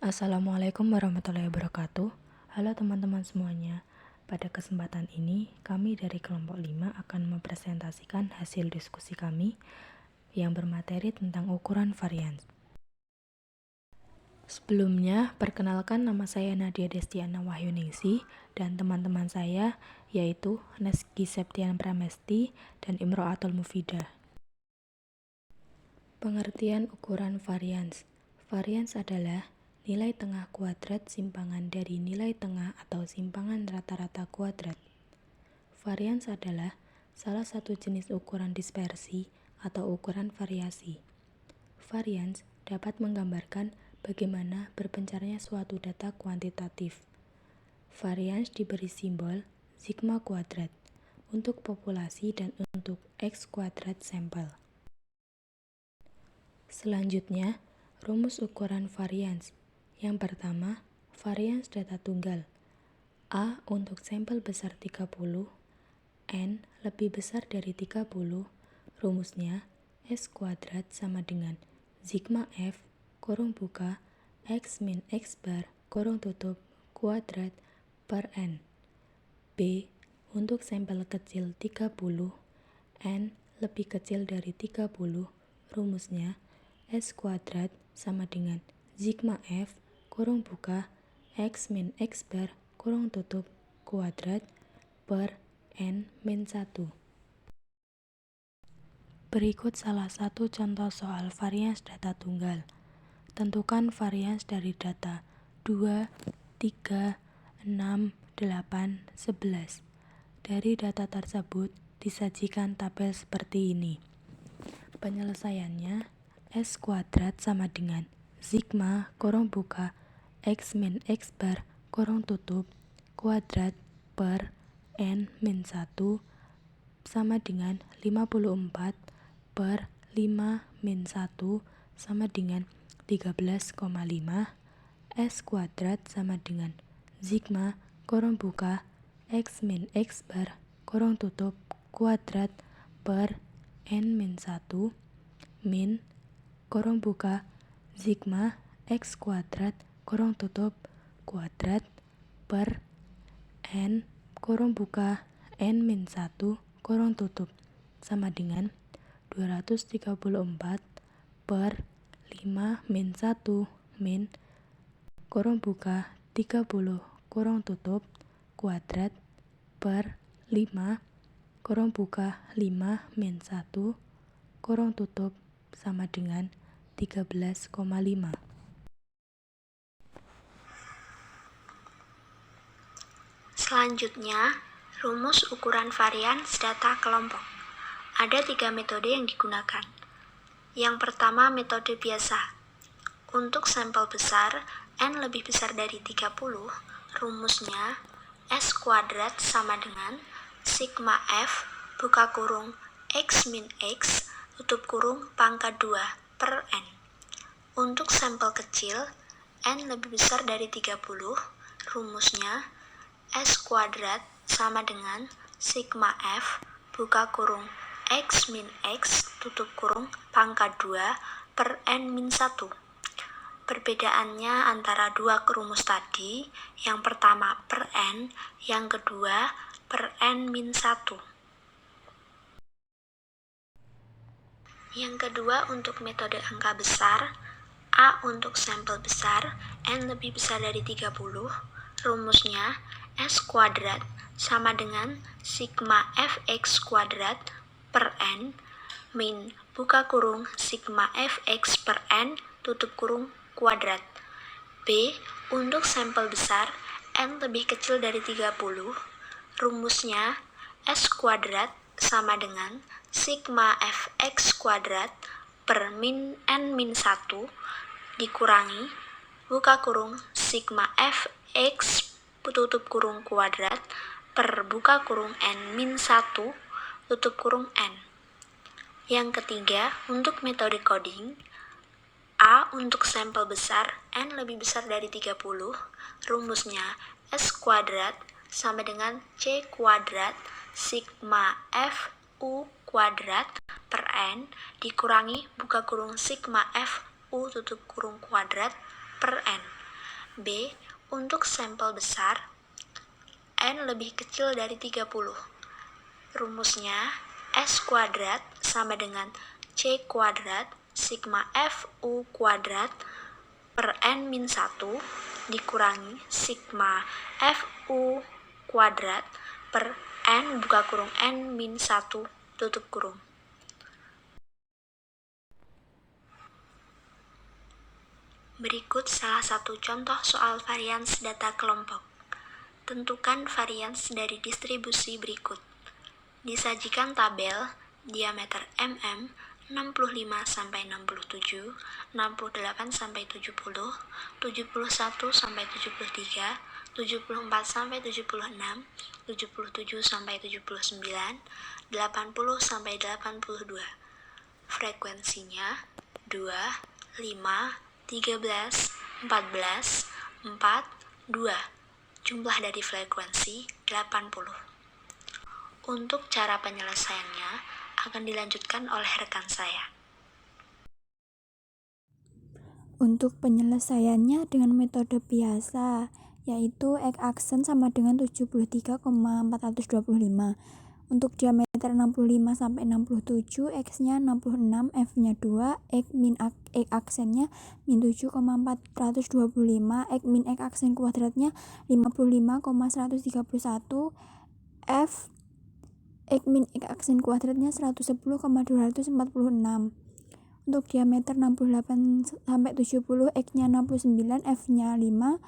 Assalamualaikum warahmatullahi wabarakatuh. Halo teman-teman semuanya. Pada kesempatan ini, kami dari kelompok 5 akan mempresentasikan hasil diskusi kami yang bermateri tentang ukuran varians. Sebelumnya, perkenalkan nama saya Nadia Destiana Wahyuningsi dan teman-teman saya yaitu Neski Septian Pramesti dan Imro'atul Mufidah. Pengertian ukuran varians. Varians adalah nilai tengah kuadrat simpangan dari nilai tengah atau simpangan rata-rata kuadrat. Varians adalah salah satu jenis ukuran dispersi atau ukuran variasi. Varians dapat menggambarkan bagaimana berpencarnya suatu data kuantitatif. Varians diberi simbol sigma kuadrat untuk populasi dan untuk X kuadrat sampel. Selanjutnya, rumus ukuran varians. Yang pertama, varians data tunggal. A untuk sampel besar 30, N lebih besar dari 30, rumusnya S kuadrat sama dengan sigma F kurung buka X min X bar kurung tutup kuadrat per N. B untuk sampel kecil 30, N lebih kecil dari 30, rumusnya S kuadrat sama dengan sigma F kurung buka X min X bar kurung tutup kuadrat per N min 1. Berikut salah satu contoh soal varians data tunggal. Tentukan varians dari data 2, 3, 6, 8, 11. Dari data tersebut disajikan tabel seperti ini. Penyelesaiannya S kuadrat sama dengan sigma kurung buka X min X bar kurung tutup kuadrat per N min 1 sama dengan 54 per 5 min 1 sama dengan 13,5. S kuadrat sama dengan sigma kurung buka X min X bar kurung tutup kuadrat per N min 1 min kurung buka sigma X kuadrat kurung tutup kuadrat per N kurung buka N min 1 kurung tutup sama dengan 234 per 5 min 1 min kurung buka 30 kurung tutup kuadrat per 5 kurung buka 5 min 1 kurung tutup sama dengan 13,5. Selanjutnya, rumus ukuran varians data kelompok. Ada 3 metode yang digunakan. Yang pertama, metode biasa. Untuk sampel besar, N lebih besar dari 30, rumusnya S kuadrat sama dengan sigma F buka kurung X min X tutup kurung pangkat 2 per N. Untuk sampel kecil, N lebih besar dari 30, rumusnya S kuadrat sama dengan sigma F buka kurung X min X tutup kurung pangkat 2 per N min 1. Perbedaannya antara dua rumus tadi, yang pertama per N, yang kedua per N min 1. Yang kedua untuk metode angka besar, A untuk sampel besar, N lebih besar dari 30, rumusnya S kuadrat sama dengan sigma Fx kuadrat per N min buka kurung sigma Fx per N tutup kurung kuadrat. B untuk sampel besar, N lebih kecil dari 30, rumusnya S kuadrat sama dengan sigma Fx kuadrat per min N min 1 dikurangi buka kurung sigma Fx tutup kurung kuadrat per buka kurung N min 1 tutup kurung N. Yang ketiga, untuk metode coding, A untuk sampel besar, N lebih besar dari 30, rumusnya S kuadrat sama dengan C kuadrat sigma F U kuadrat per N dikurangi buka kurung sigma F U tutup kurung kuadrat per N. B. Untuk sampel besar, N lebih kecil dari 30. Rumusnya, S kuadrat sama dengan C kuadrat sigma FU kuadrat per N min 1 dikurangi sigma FU kuadrat per N buka kurung N min 1 tutup kurung. Berikut salah satu contoh soal varians data kelompok. Tentukan varians dari distribusi berikut. Disajikan tabel diameter mm 65 sampai 67, 68 sampai 70, 71 sampai 73, 74 sampai 76, 77 sampai 79, 80 sampai 82. Frekuensinya 2, 5, 13, 14, 4, 2. Jumlah dari frekuensi 80. Untuk cara penyelesaiannya akan dilanjutkan oleh rekan saya. Untuk penyelesaiannya dengan metode biasa, yaitu X-aksen sama dengan 73,425. Untuk diameter 65 sampai 67, X-nya 66, F-nya 2, X-aksennya min 7,425, X min X-aksen kuadratnya 55,131, F X min X-aksen kuadratnya 110,246. Untuk diameter 68 sampai 70, X-nya 69, F-nya 5,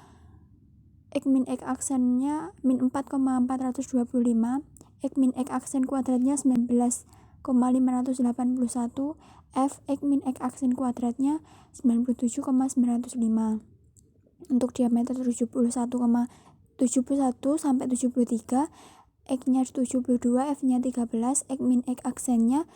X min X-aksennya min 4,425, X min X-aksen kuadratnya 19,581, F X min X-aksen kuadratnya 97,905. Untuk diameter 71 sampai 73, X-nya 72, F-nya 13, X min X-aksennya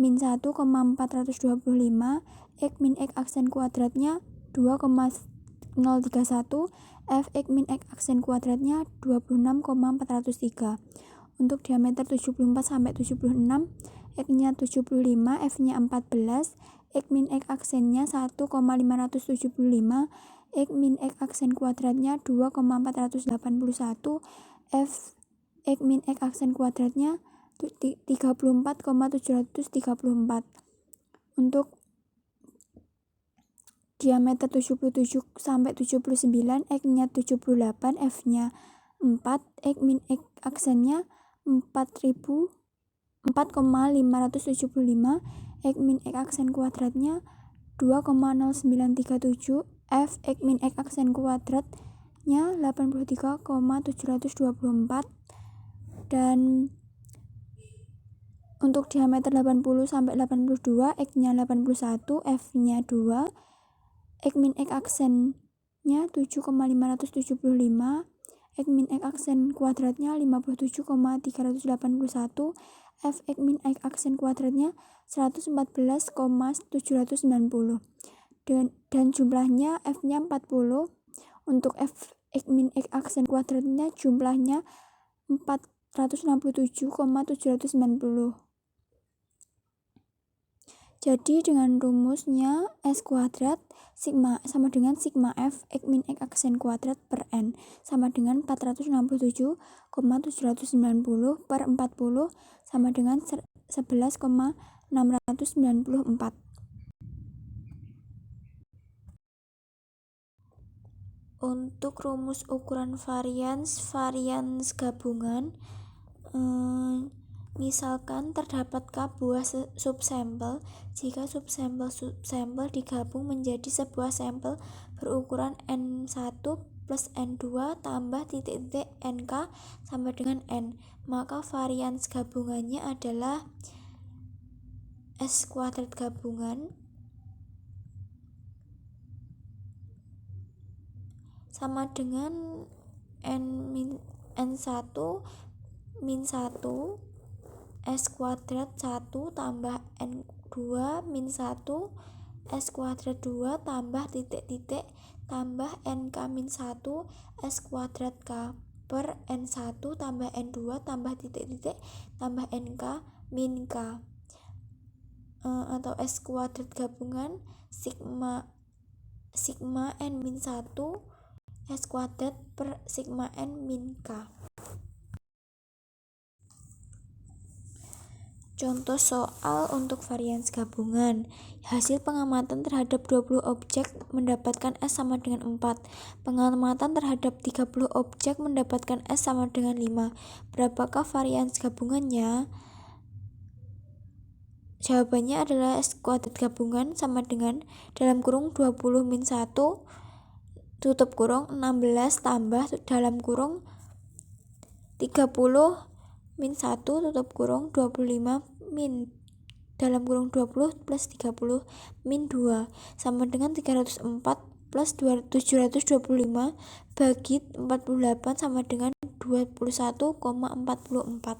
min 1,425, X min X-aksen kuadratnya 2,031, F X min X-aksen kuadratnya 26,403. Untuk diameter 74 sampai 76, X-nya 75, F-nya 14, X min X-aksennya 1,575, X min X-aksen kuadratnya 2,481, F X min X-aksen kuadratnya 34,734. Untuk diameter 77 sampai 79, X-nya 78, F-nya 4, X min X-aksennya 4,575, X min X-aksen kuadratnya 2,0937, F X min X-aksen kuadratnya 83,724. Dan untuk diameter 80 sampai 82, X-nya 81, F-nya 2, X min X-aksennya 7,575, X min X-aksen kuadratnya 57,381, F X min X-aksen kuadratnya 114,790. Dan jumlahnya F-nya 40. Untuk F X min X-aksen kuadratnya jumlahnya 467,790. Jadi dengan rumusnya S kuadrat sigma sama dengan sigma F X min X-aksen kuadrat per N sama dengan 467,790 per 40 sama dengan 11,694. Untuk rumus ukuran varians gabungan, misalkan terdapat K buah subsampel, jika subsampel digabung menjadi sebuah sampel berukuran N1 plus N2 tambah titik-titik NK sama dengan N, maka varians gabungannya adalah S kuadrat gabungan sama dengan N1 min 1 S kuadrat 1 tambah N2 min 1 S kuadrat 2 tambah titik-titik tambah NK min 1 S kuadrat K per N1 tambah N2 tambah titik-titik tambah NK min K, atau S kuadrat gabungan sigma N min 1 S kuadrat per sigma N min K. Contoh soal untuk varians gabungan. Hasil pengamatan terhadap 20 objek mendapatkan S sama dengan 4. Pengamatan terhadap 30 objek mendapatkan S sama dengan 5. Berapakah varians gabungannya? Jawabannya adalah S kuadrat gabungan sama dengan dalam kurung 20 min 1 tutup kurung 16 tambah dalam kurung 30 min 1 tutup kurung 25 min dalam kurung 20 plus 30 min 2 sama dengan 304 plus 725 bagi 48 sama dengan 21,44.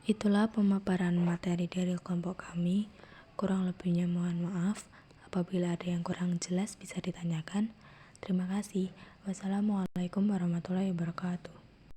Itulah pemaparan materi dari kelompok kami. Kurang lebihnya mohon maaf. Apabila ada yang kurang jelas bisa ditanyakan. Terima kasih. Wassalamualaikum warahmatullahi wabarakatuh.